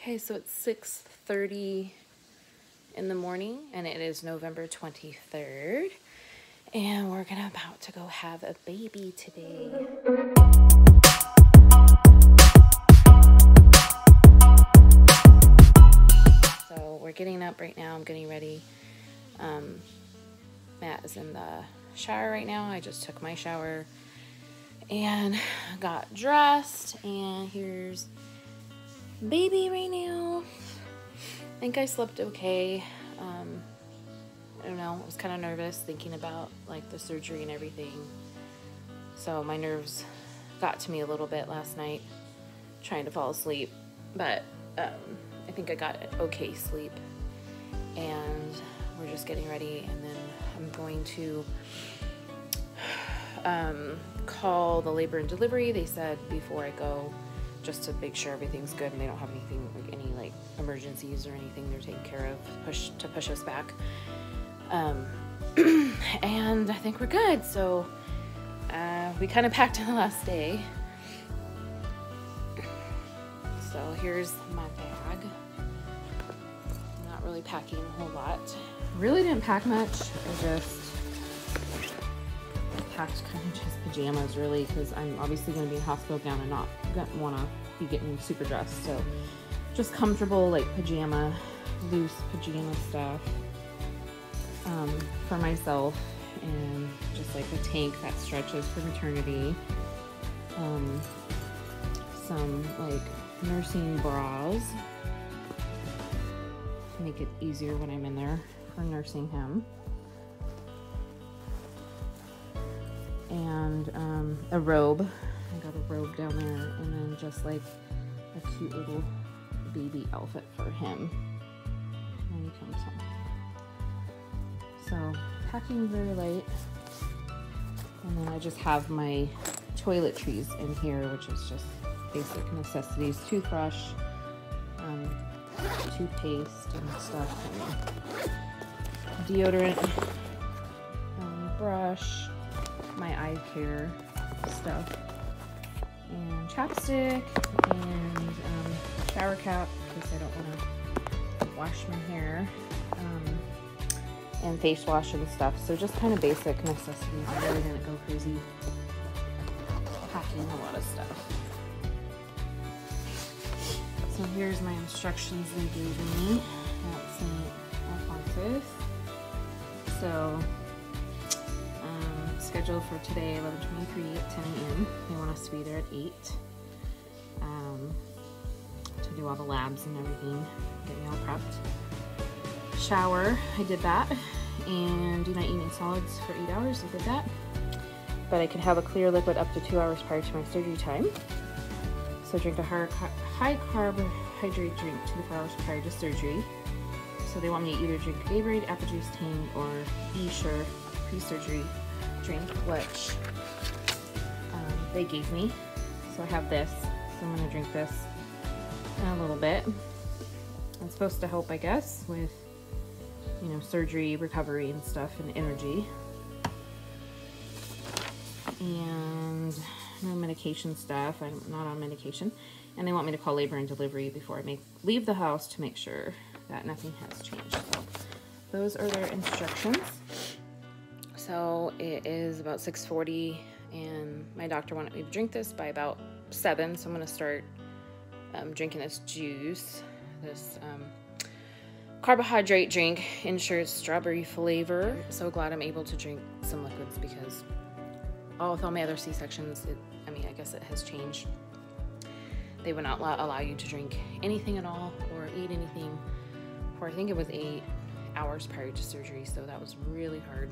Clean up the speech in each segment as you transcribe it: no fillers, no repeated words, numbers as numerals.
Okay, so it's 6:30 in the morning and it is November 23rd and we're about to go have a baby today. So we're getting up right now. I'm getting ready. Matt is in the shower right now. I just took my shower and got dressed, and here's baby right now. I think I slept okay. I don't know, I was kind of nervous thinking about like the surgery and everything, so my nerves got to me a little bit last night trying to fall asleep, but I think I got okay sleep, and we're just getting ready, and then I'm going to call the labor and delivery. They said before I go, just to make sure everything's good and they don't have anything, like any like emergencies or anything they're taking care of, to push us back. And I think we're good. So we kind of packed in the last day. So here's my bag. Not really packing a whole lot. Really didn't pack much. I just packed kind of just pajamas, really, because I'm obviously going to be in hospital gown and not want to be getting super dressed. So just comfortable, like loose pajama stuff for myself, and just like a tank that stretches for maternity. Some like nursing bras to make it easier when I'm in there for nursing him. And a robe. I got a robe down there, and then just like a cute little baby outfit for him when he comes home. So packing very light, and then I just have my toiletries in here, which is just basic necessities: toothbrush, toothpaste and stuff, and deodorant, brush, my eye care stuff, and chapstick, and shower cap because I don't want to wash my hair, and face wash and stuff. So just kind of basic necessities. I really didn't go crazy packing a lot of stuff. So here's my instructions they gave me at St. Alphonsus. So scheduled for today, 11:23 at 10 a.m. They want us to be there at 8 to do all the labs and everything, get me all prepped. Shower, I did that, and do not eat any solids for 8 hours. I did that, but I could have a clear liquid up to 2 hours prior to my surgery time. So drink a high carbohydrate drink 24 hours prior to surgery. So they want me to either drink Gatorade, apple juice, Tang, or Sure pre-surgery drink, which they gave me. So I have this, so I'm going to drink this in a little bit. It's supposed to help, I guess, with, you know, surgery, recovery and stuff, and energy. And no medication stuff. I'm not on medication. And they want me to call labor and delivery before I leave the house to make sure that nothing has changed. So those are their instructions. So it is about 6:40, and my doctor wanted me to drink this by about 7. So I'm going to start drinking this juice, this carbohydrate drink, Ensures strawberry flavor. So glad I'm able to drink some liquids, because with all my other C-sections, I mean, I guess it has changed. They would not allow you to drink anything at all or eat anything for, I think it was 8 hours prior to surgery. So that was really hard.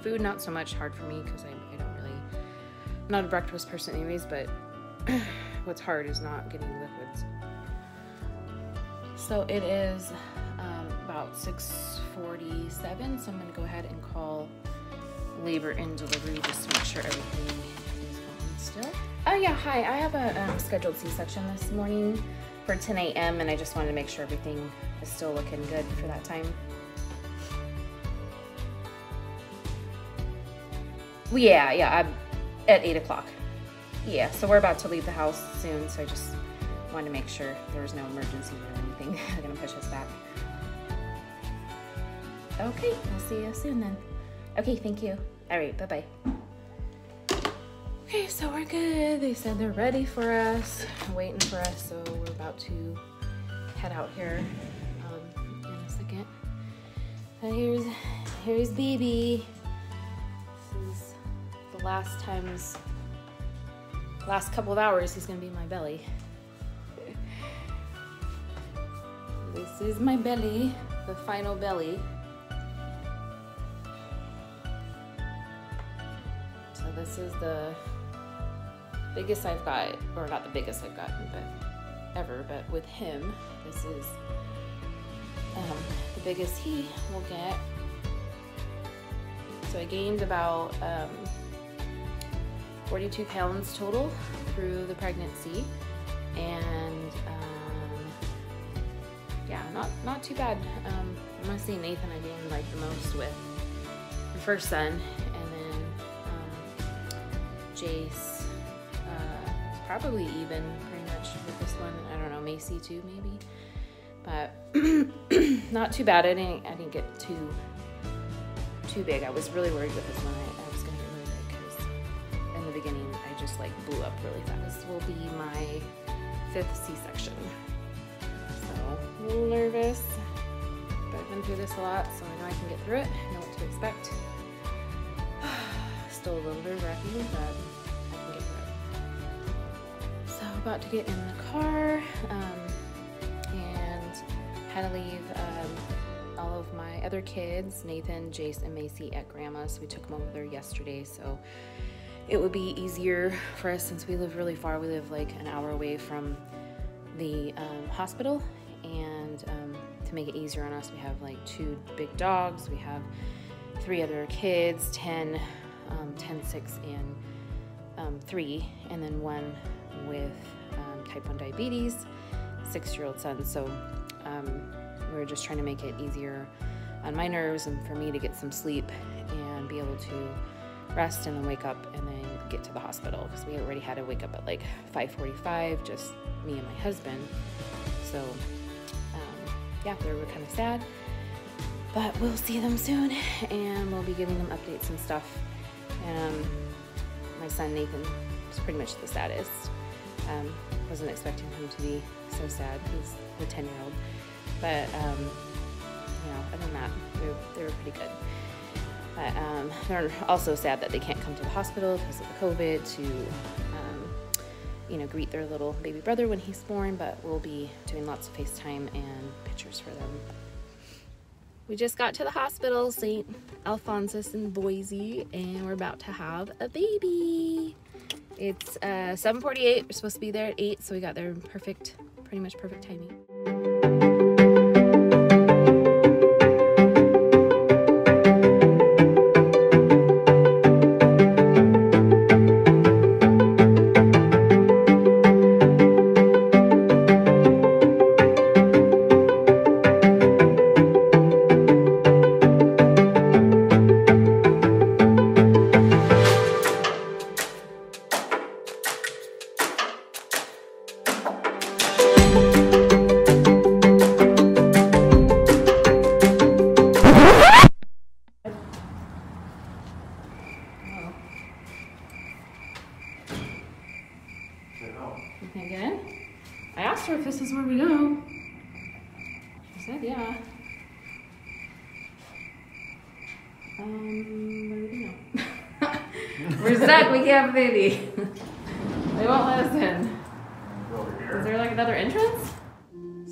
Food, not so much hard for me, because I don't really, I'm not a breakfast person anyways, but what's hard is not getting liquids. So it is about 6:47, so I'm going to go ahead and call labor and delivery just to make sure everything is on still. Oh yeah, hi, I have a scheduled C-section this morning for 10 a.m. and I just wanted to make sure everything is still looking good for that time. Yeah, I'm at 8 o'clock. Yeah, so we're about to leave the house soon, so I just wanted to make sure there was no emergency or anything gonna push us back. Okay, I'll see you soon then. Okay, thank you. All right, bye-bye. Okay, so we're good. They said they're ready for us, waiting for us, so we're about to head out here in a second. So here's BB. This is the last couple of hours he's gonna be in my belly. This is my belly, the final belly. So this is the biggest I've got, or not the biggest I've gotten, but ever, but with him, this is the biggest he will get. So I gained about 42 pounds total through the pregnancy, and yeah, not too bad. I must say Nathan I gained like the most with the first son, and then Jace probably even pretty much with this one. I don't know, Macy too maybe, but not too bad. I didn't get too big. I was really worried with this one. I was gonna get really big because in the beginning I just like blew up really fast. This will be my 5th C-section. So a little nervous, but I've been through this a lot, so I know I can get through it. I know what to expect. Still a little nerve-wracking, but I can get through it. So about to get in the car and had to leave all of my other kids, Nathan, Jace, and Macy, at Grandma's. We took them over there yesterday, so it would be easier for us since we live really far. We live like an hour away from the hospital, and to make it easier on us, we have like 2 big dogs. We have 3 other kids, 10, 6, and 3, and then 1 with type 1 diabetes, 6-year-old son. So we were just trying to make it easier on my nerves and for me to get some sleep and be able to rest and then wake up and then get to the hospital, because we already had to wake up at like 5:45, just me and my husband. So yeah, they were kind of sad, but we'll see them soon and we'll be giving them updates and stuff. And my son Nathan is pretty much the saddest. Wasn't expecting him to be so sad. He's the 10-year-old, but you know, other than that, they were pretty good. But they're also sad that they can't come to the hospital because of the COVID to you know, greet their little baby brother when he's born, but we'll be doing lots of FaceTime and pictures for them. We just got to the hospital, St. Alphonsus in Boise, and we're about to have a baby. It's 7:48. We're supposed to be there at 8, so we got there pretty much perfect timing. You can't get in? I asked her if this is where we go. She said, yeah. What do we know? We're stuck, we can't have a baby. They won't let us in. Is there like another entrance?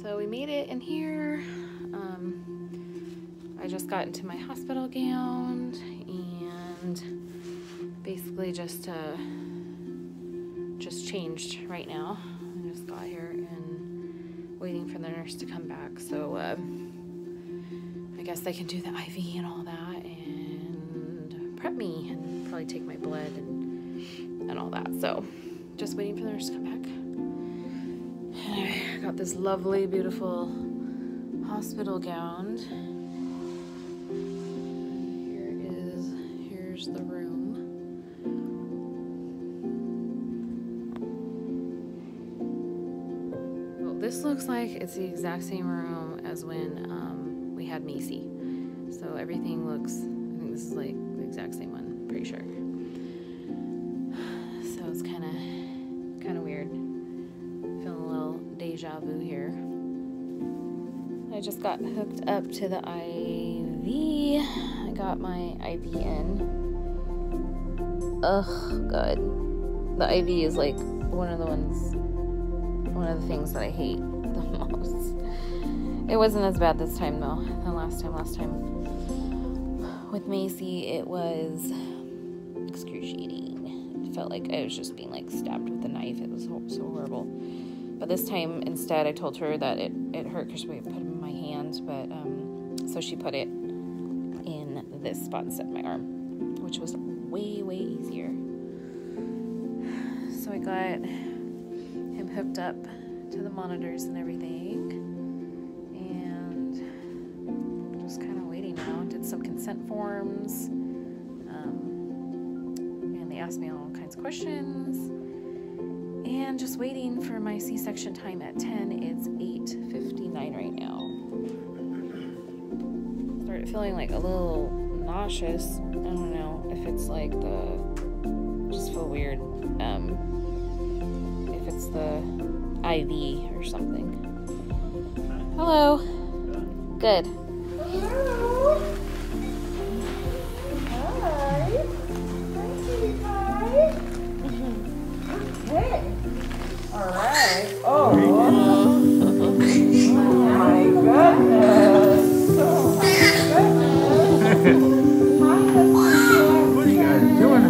So we made it in here. I just got into my hospital gown and basically just changed right now. I just got here and waiting for the nurse to come back. So I guess they can do the IV and all that and prep me and probably take my blood and all that. So just waiting for the nurse to come back. And I got this lovely, beautiful hospital gown. Here's the room. this looks like it's the exact same room as when we had Macy. So everything looks, I think this is like the exact same one, pretty sure. So it's kind of weird. Feeling a little deja vu here. I just got hooked up to the IV. I got my IV in. Ugh, God. The IV is like one of the things that I hate the most. It wasn't as bad this time though. The last time. With Macy, it was excruciating. It felt like I was just being like stabbed with a knife. It was so horrible. But this time, instead, I told her that it hurt because we put it in my hand. But so she put it in this spot instead of my arm, which was way easier. So I got him hooked up to the monitors and everything, and just kind of waiting now. Did some consent forms, and they asked me all kinds of questions, and just waiting for my C-section time at 10. It's 8:59 right now. Started feeling like a little nauseous. I don't know if it's like just feel weird. If it's the IV or something. Hello. Good. Hello. Hi. Hi, sweetie pie. Okay. All right. Oh. My goodness. Oh my goodness. What are you guys doing?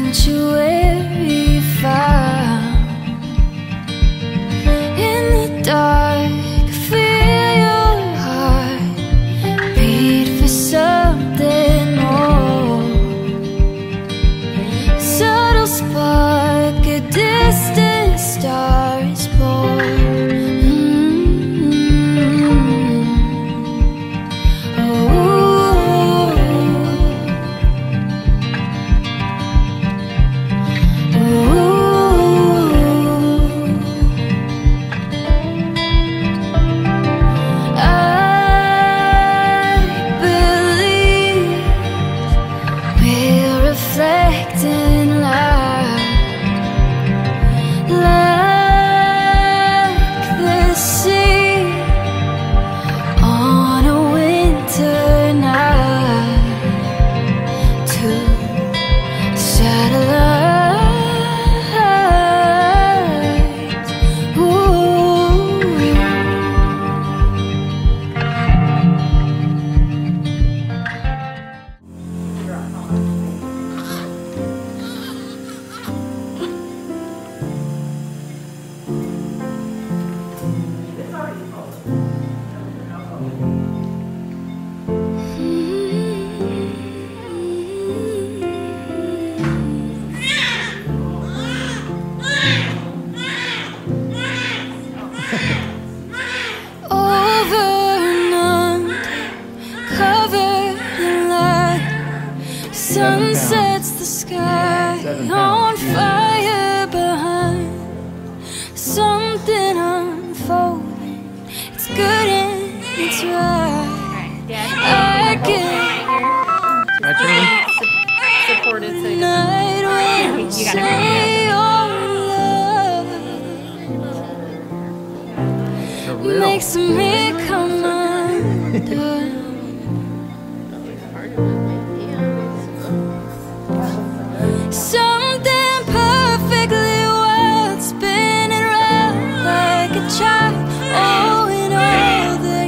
sanctuary found. dark, feel your heart beat for something more. Subtle spark, a distant star is born. Sun sets the sky on fire behind. Something unfolding. It's good and it's right. I get Supported so you night when you say your love makes me come undone. Something perfectly wild, spinning round like a child. Oh, in all that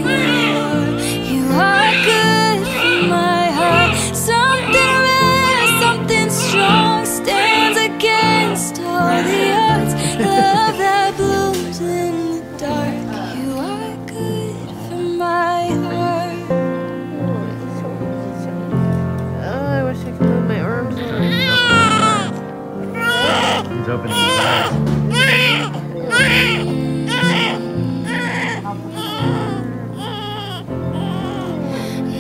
you are good for my heart. Something rare, something strong, stands against all the odds. Love that blooms in the dark. You are good for my heart. Oh, I wish I could move my arms around. He's opening his eyes.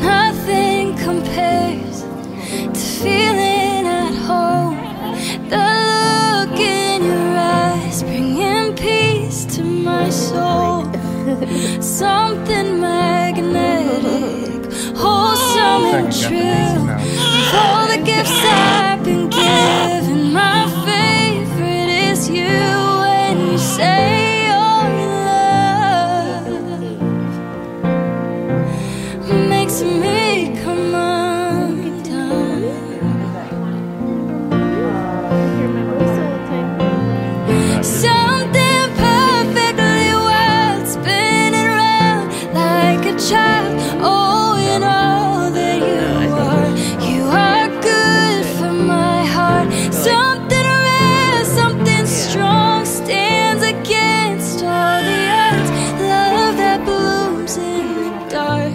Nothing compares to feeling at home. The look in your eyes bringing peace to my soul. Something magnetic, wholesome and true. Of all the gifts I've been given, my favorite is you. When you say your love makes me come undone. Something perfectly wild, spinning round like a child. Oh, in all that you are good for my heart. Something rare, something strong, stands against all the odds. Love that blooms in the dark.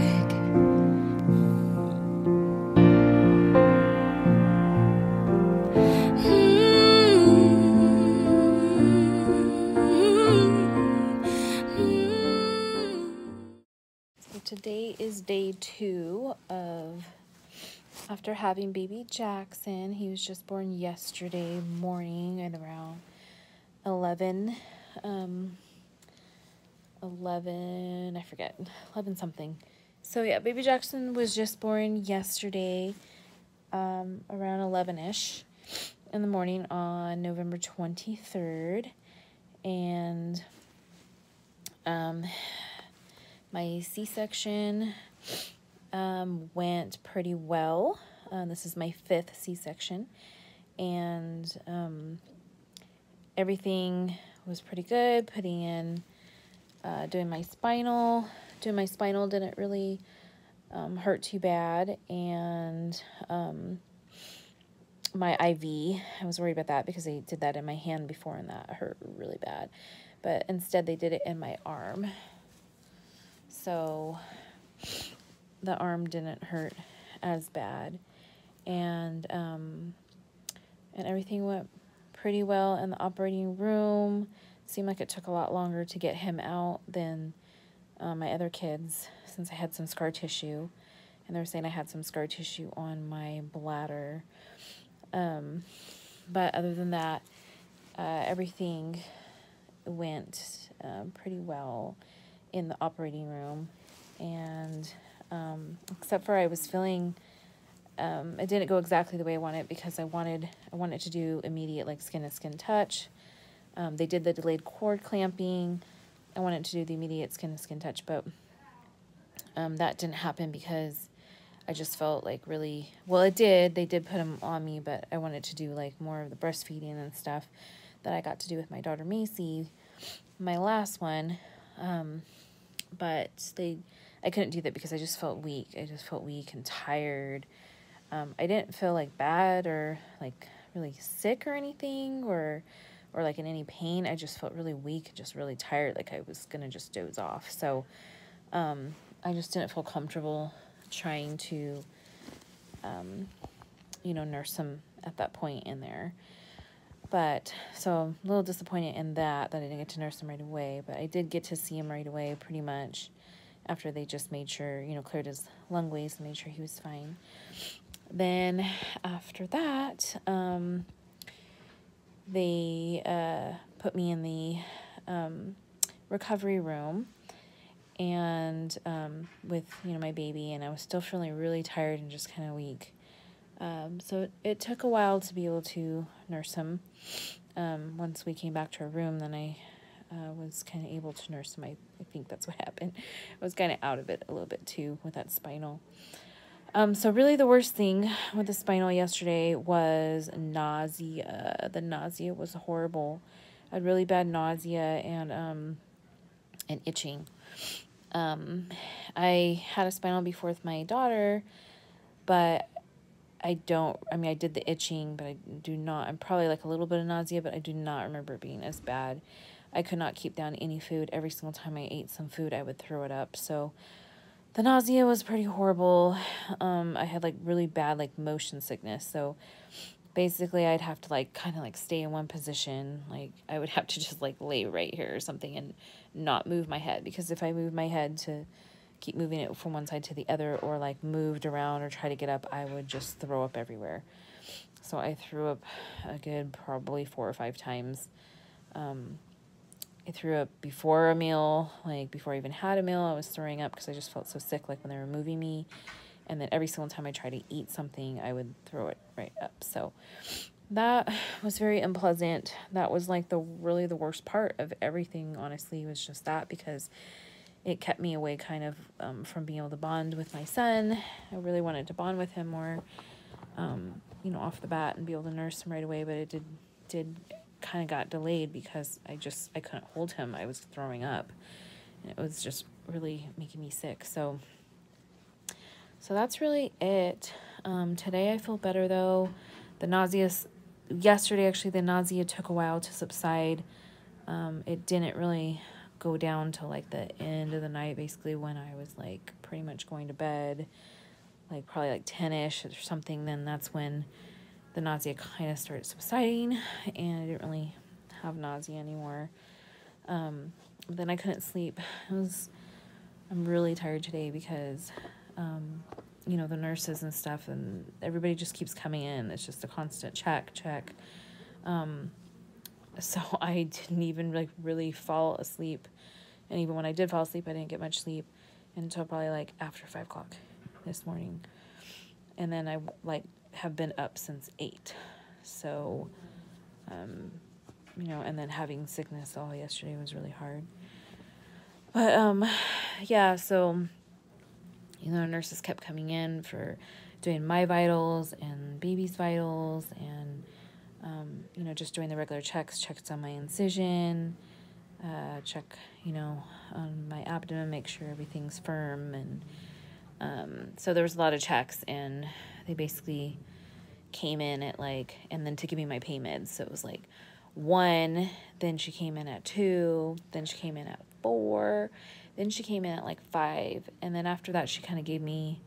So today is day 2 of after having baby Jackson. He was just born yesterday morning at around 11 I forget, 11 something. So yeah, baby Jackson was just born yesterday around 11ish in the morning on November 23rd. And my C-section went pretty well. This is my 5th C-section, and everything was pretty good. Putting in, doing my spinal didn't really hurt too bad, and my IV, I was worried about that because I did that in my hand before and that hurt really bad. but instead they did it in my arm. So the arm didn't hurt as bad, and everything went pretty well in the operating room. Seemed like it took a lot longer to get him out than my other kids, since I had some scar tissue, and they were saying I had some scar tissue on my bladder. But other than that, everything went pretty well in the operating room, and except for I was feeling it didn't go exactly the way I wanted, because I wanted to do immediate like skin to skin touch. They did the delayed cord clamping. I wanted to do the immediate skin to skin touch, but that didn't happen because I just felt like really, well, it did. They did put them on me, but I wanted to do like more of the breastfeeding and stuff that I got to do with my daughter Macy, my last one. But I couldn't do that because I just felt weak. I just felt weak and tired. I didn't feel like bad or like really sick or anything, or like in any pain. I just felt really weak, just really tired, like I was gonna just doze off. So I just didn't feel comfortable trying to nurse him at that point in there. But so I'm a little disappointed in that I didn't get to nurse him right away, but I did get to see him right away pretty much after they just made sure, cleared his lungways and made sure he was fine. Then after that, they put me in the recovery room, and with my baby, and I was still feeling really tired and just kind of weak. So it took a while to be able to nurse him. Once we came back to our room, then I was kind of able to nurse him. I think that's what happened. I was kind of out of it a little bit too with that spinal. So really the worst thing with the spinal yesterday was nausea. The nausea was horrible. I had really bad nausea and itching. I had a spinal before with my daughter, but I did the itching, but I'm probably like a little bit of nausea, but I do not remember it being as bad. I could not keep down any food. Every single time I ate some food, I would throw it up. So the nausea was pretty horrible. I had like really bad like motion sickness. So basically I'd have to like kind of like stay in one position. Like I would have to just like lay right here or something and not move my head, because if I moved my head to keep moving it from one side to the other, or like moved around or try to get up, I would just throw up everywhere. So I threw up a good probably 4 or 5 times. I threw up before a meal, like before I even had a meal, I was throwing up because I just felt so sick, like when they were moving me. And then every single time I tried to eat something, I would throw it right up. So that was very unpleasant. That was like really the worst part of everything, honestly, was just that, because it kept me away kind of from being able to bond with my son. I really wanted to bond with him more, off the bat and be able to nurse him right away, but it did kind of got delayed because I couldn't hold him. I was throwing up, and it was just really making me sick. So that's really it. Today I feel better though. Yesterday actually, the nausea took a while to subside. It didn't really go down till like the end of the night, basically when I was like pretty much going to bed, like probably like 10ish or something. Then that's when the nausea kind of started subsiding, and I didn't really have nausea anymore. Then I couldn't sleep. I'm really tired today because the nurses and stuff, and everybody just keeps coming in. It's just a constant check. So I didn't even like really fall asleep. And even when I did fall asleep, I didn't get much sleep until probably like after 5 o'clock this morning. And then I like have been up since 8. So, and then having sickness all yesterday was really hard. But, yeah, so, nurses kept coming in for doing my vitals and baby's vitals, and just doing the regular checks on my incision, check, on my abdomen, make sure everything's firm. And so there was a lot of checks, and they basically came in at and then to give me my pain meds. So it was like 1, then she came in at 2, then she came in at 4, then she came in at like 5, and then after that she kind of gave me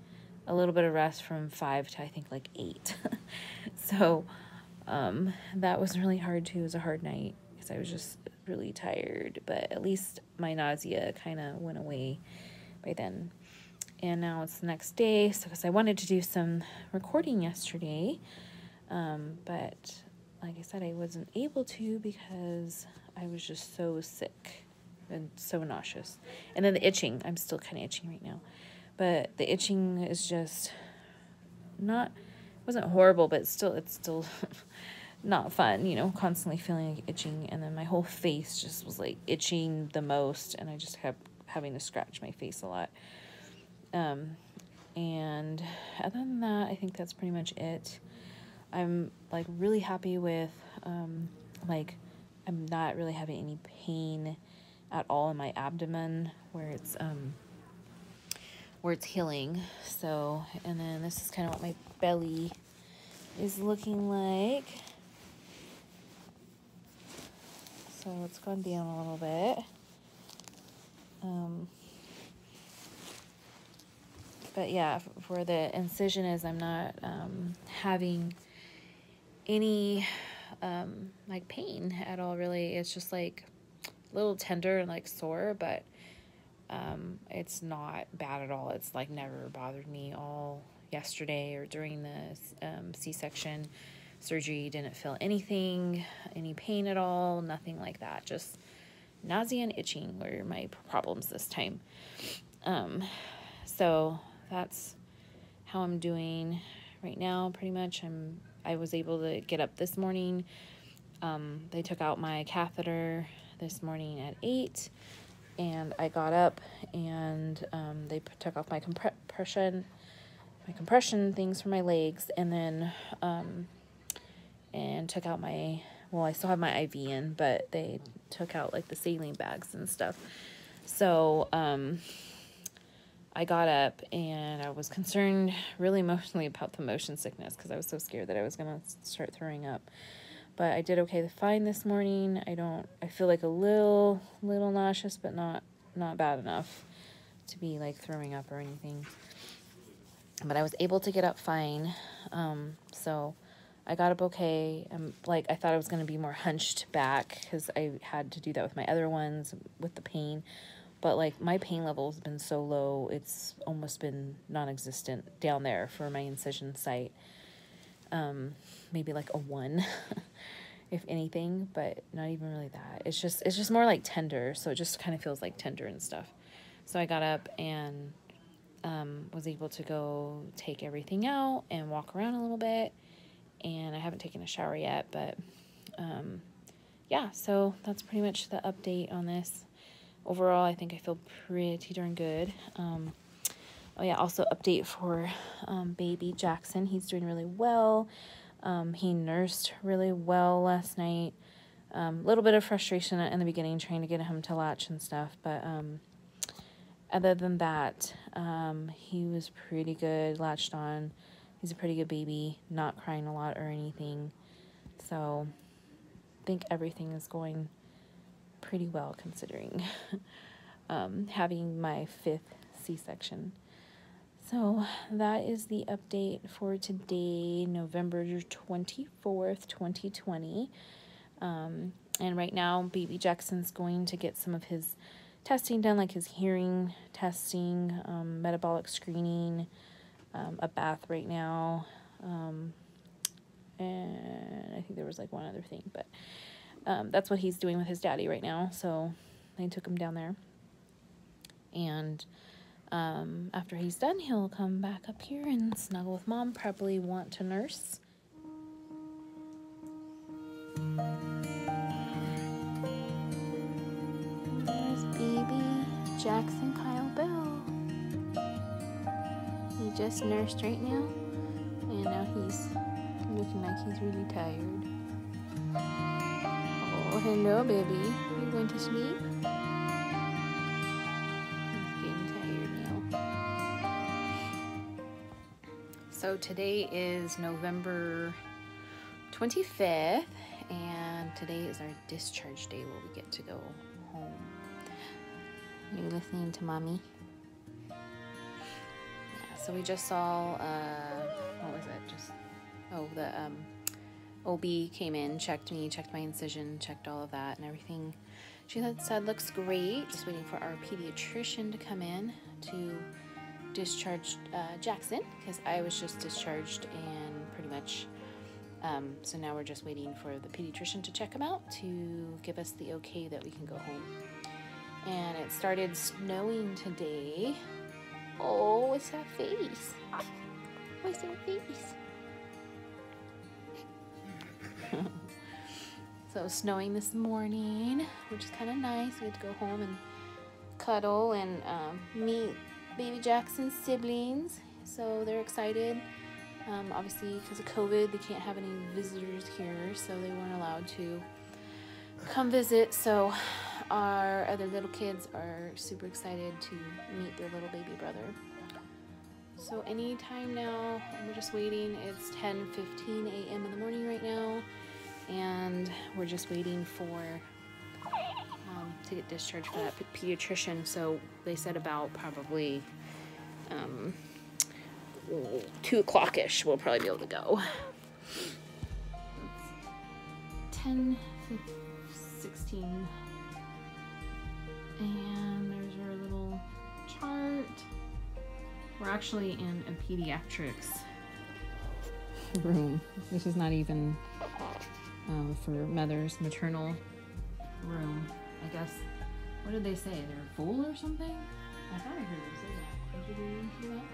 a little bit of rest from 5 to I think like 8. So that was really hard too. It was a hard night because I was just really tired, but at least my nausea kind of went away by then. And now it's the next day, so because I wanted to do some recording yesterday, but like I said, I wasn't able to because I was just so sick and so nauseous. And then the itching, I'm still kind of itching right now, but the itching is just not, it wasn't horrible, but it's still not fun, you know, constantly feeling like itching. And then my whole face just was like itching the most, and I just kept having to scratch my face a lot. And other than that, I think that's pretty much it. I'm like really happy with, like, I'm not really having any pain at all in my abdomen where it's healing. So, and then this is kind of what my belly is looking like. So it's gone down a little bit. But yeah, for the incision is I'm not having any like pain at all, really. It's just like a little tender and like sore, but it's not bad at all. It's like never bothered me all yesterday or during the C-section surgery. Didn't feel anything, any pain at all, nothing like that. Just nausea and itching were my problems this time. So that's how I'm doing right now, pretty much. I was able to get up this morning. They took out my catheter this morning at 8, and I got up and they took off my compression things for my legs, and then and took out my, well, I still have my IV in, but they took out like the saline bags and stuff. So I got up and I was concerned really mostly about the motion sickness because I was so scared that I was going to start throwing up. But I did okay fine this morning. I feel like a little nauseous, but not bad enough to be like throwing up or anything. But I was able to get up fine. So I got up okay. Like, I thought I was going to be more hunched back because I had to do that with my other ones with the pain. But like my pain level has been so low, it's almost been non-existent down there for my incision site. Maybe like a 1, if anything, but not even really that. It's just more like tender, so it just kind of feels like tender and stuff. So I got up and was able to go take everything out and walk around a little bit. And I haven't taken a shower yet, but yeah, so that's pretty much the update on this. Overall, I think I feel pretty darn good. Oh yeah, also update for baby Jackson. He's doing really well. He nursed really well last night. A little bit of frustration in the beginning trying to get him to latch and stuff, but other than that, he was pretty good, latched on. He's a pretty good baby, not crying a lot or anything. So I think everything is going pretty well considering having my 5th C-section. So that is the update for today, November 24th, 2020. And right now, baby Jackson's going to get some of his testing done, like his hearing testing, metabolic screening, a bath right now, and I think there was like one other thing, but that's what he's doing with his daddy right now. So they took him down there, and after he's done, he'll come back up here and snuggle with mom, probably want to nurse. There's baby Jackson Kyle Bell. He just nursed right now, and now he's looking like he's really tired. Oh, hello, baby. You going to sleep? He's getting tired now. So today is November 25th, and And today is our discharge day where we get to go home. Are you listening to mommy? Yeah, so we just saw, what was it? The OB came in, checked me, checked my incision, checked all of that and everything. She said looks great. Just waiting for our pediatrician to come in to discharge Jackson, because I was just discharged and pretty much, so now we're just waiting for the pediatrician to check him out to give us the okay that we can go home. And it started snowing today. Oh, what's that face? What's that face? So it was snowing this morning, which is kind of nice. We had to go home and cuddle and meet baby Jackson's siblings. So they're excited. Obviously, because of COVID, they can't have any visitors here, so they weren't allowed to come visit. So our other little kids are super excited to meet their little baby brother. So anytime now, we're just waiting. It's 10:15 a.m. in the morning right now, and we're just waiting for to get discharged for that pediatrician. So they said about probably 2 o'clock-ish we'll probably be able to go. 10:16, and there's our little chart. We're actually in a pediatrics room. This is not even for mother's maternal room. I guess, what did they say? They're full or something? I thought I heard them say that. Did you hear that?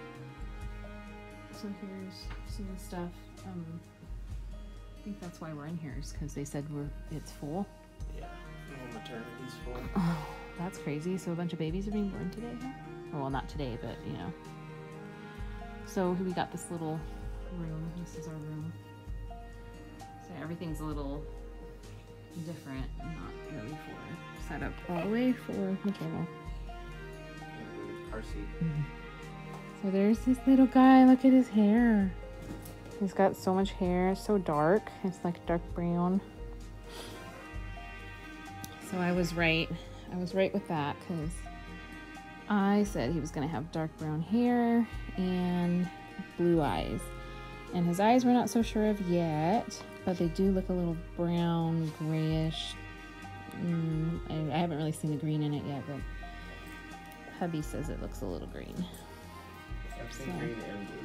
So here's some of the stuff. I think that's why we're in here, is because they said it's full. Yeah, the whole maternity's full. Oh, that's crazy. So a bunch of babies are being born today, huh? Or, well, not today, but you know. So we got this little room. This is our room. So everything's a little different, not really set up all the way for maternal. Car seat. So there's this little guy. Look at his hair. He's got so much hair. It's so dark. It's like dark brown. So I was right. I was right with that, because I said he was going to have dark brown hair and blue eyes. And his eyes we're not so sure of yet, but they do look a little brown, grayish. I haven't really seen the green in it yet, but hubby says it looks a little green. I've seen green and blue.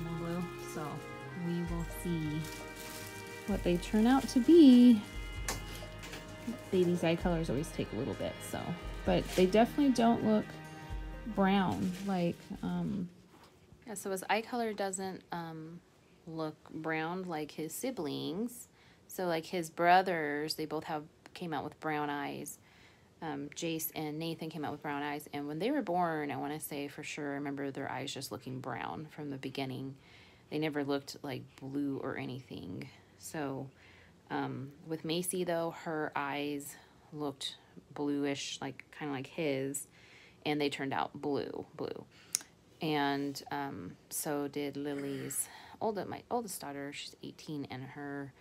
And blue. So we will see what they turn out to be. Baby's eye colors always take a little bit, so, but they definitely don't look brown like yeah, so his eye color doesn't look brown like his siblings. So like his brothers, they both came out with brown eyes. Jace and Nathan came out with brown eyes, and when they were born, I want to say for sure, I remember their eyes just looking brown from the beginning. They never looked like blue or anything. So with Macy though, her eyes looked bluish, like kind of like his, and they turned out blue. And so did Lily's my oldest daughter. She's 18, and her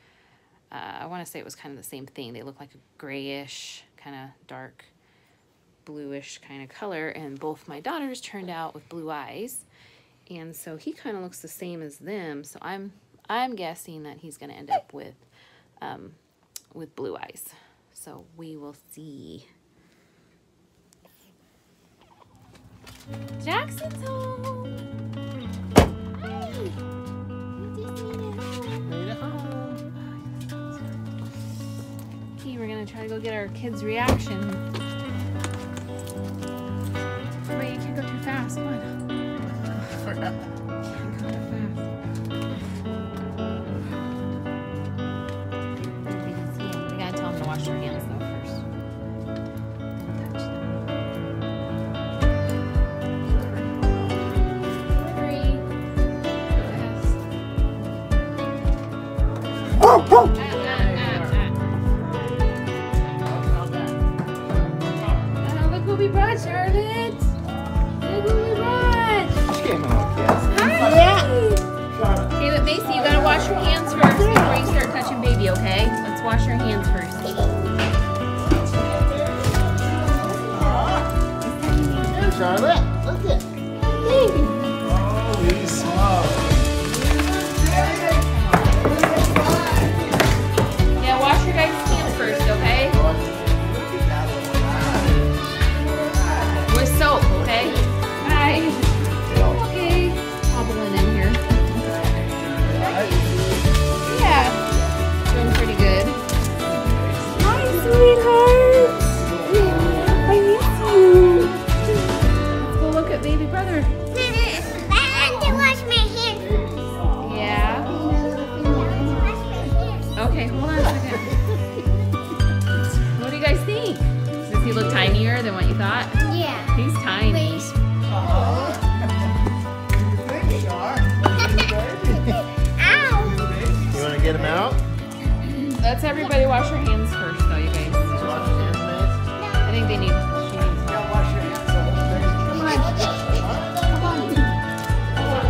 I want to say it was kind of the same thing. They look like a grayish, kind of dark bluish kind of color, and both my daughters turned out with blue eyes, and so he kind of looks the same as them. So I'm guessing that he's going to end up with blue eyes. So we will see. Jackson's home. Hi. Made it home. Okay, we're gonna try to go get our kids' reaction. Wait, you can't go too fast. Come on. Forgot. Can't go that fast. They can see him. We gotta tell them to wash their hands though first. Don't touch them. 3, fast. Look who we brought, Charlotte. Look who we brought. She came out, yes. Hi. Okay, but Macy, you gotta wash your hands first before you start touching baby. baby, okay? Let's wash your hands first. Hey, Charlotte, look at. Holy smokes. Yeah, wash your guys' hands first, okay? With soap, okay? Hi. Okay. Hobbling in here. Yeah. Doing pretty good. Hi, sweetheart. I miss you. Let's go look at baby brother. I have to wash my hands. Yeah. Okay, hold on a second. What do you guys think? Does he look tinier than what you thought? Yeah. He's tiny. Please. Ow. You want to get him out? Let's everybody wash your hands first, though, you guys. Wash your hands, Mace. I think they need. She needs help.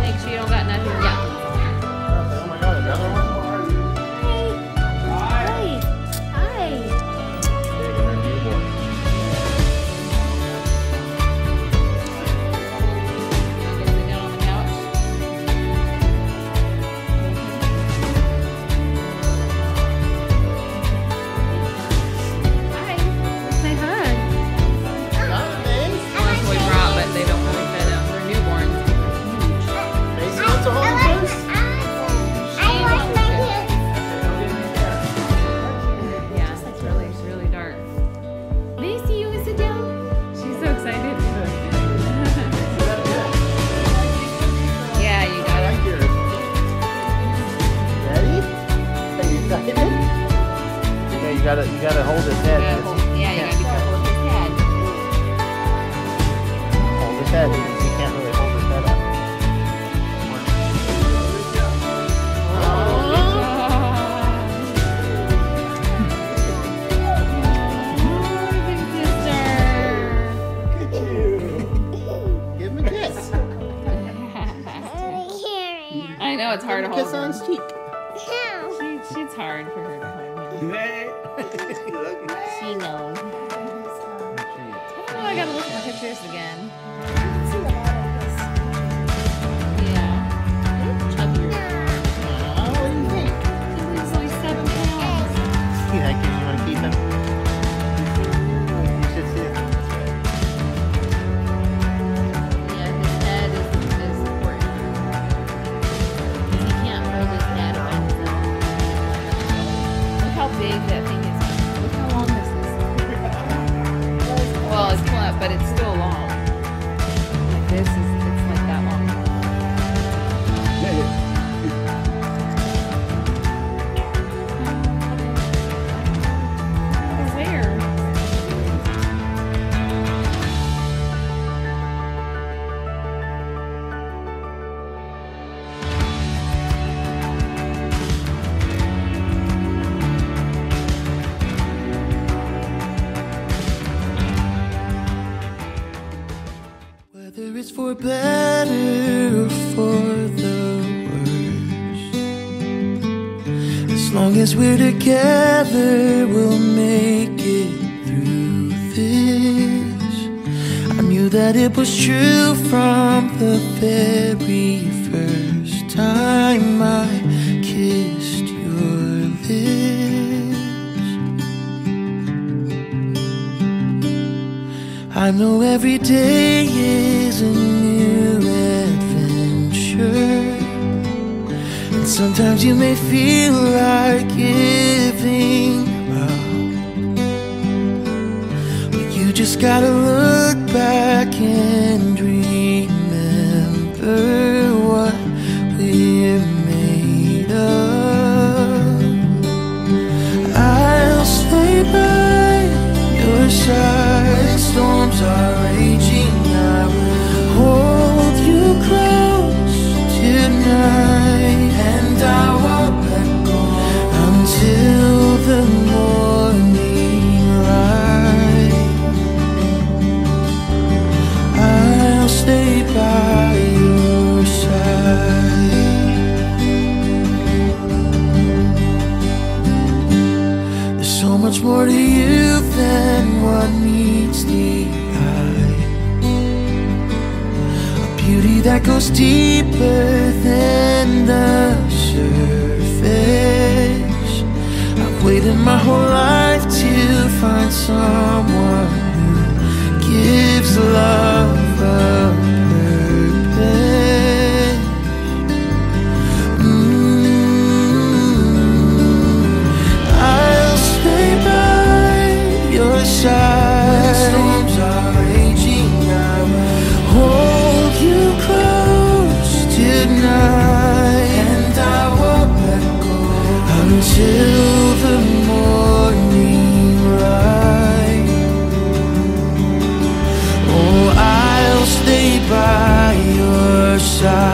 Make sure you don't got nothing. Yeah. Oh my God, another one? Hi. Big and they're newborn. Get sit down on the couch. Hi. Say hi. Got it, Mace. Well, that's what we brought, but they don't really fit them. They're newborns. Mace, you want to hold him first? I wash my hands. Yeah, it's really dark. Macy, you want to sit down? She's so excited. Yeah, you got it. Like yours. Ready? Are you excited? Yeah, you gotta hold his head. Yeah, you gotta be careful with his head. Hold his head. You can't really hold his head up. Give him a kiss. I know it's hard to hold Kiss on her. his cheek. It's hard for her to hold him. She knows. Oh, I gotta look at the pictures again. Yeah. Chubbier. What do you think? He's only 7 pounds. You like him? You want to keep him? You should see him. Yeah, his head is important. He can't hold his head by himself. Look how big that thing is. Look how long this is. Well, it's flat, but it's still long. Like this is, it's like that long. Where? Whether it's for better or for the worse, as long as we're together, we'll make it through this. I knew that it was true from the very first time I kissed your lips. I know every day is a new adventure, and sometimes you may feel like giving up, but you just gotta look back and remember what we're made of. I'll stay by your side, storms are raging. I will hold you close tonight, and I won't let go until the morning light. I'll stay by your side. that goes deeper than the surface. I've waited my whole life to find someone who gives love a purpose. I'll stay by your side when storms are raging. I will hold you close tonight, and I won't let go until the morning light. Oh, I'll stay by your side.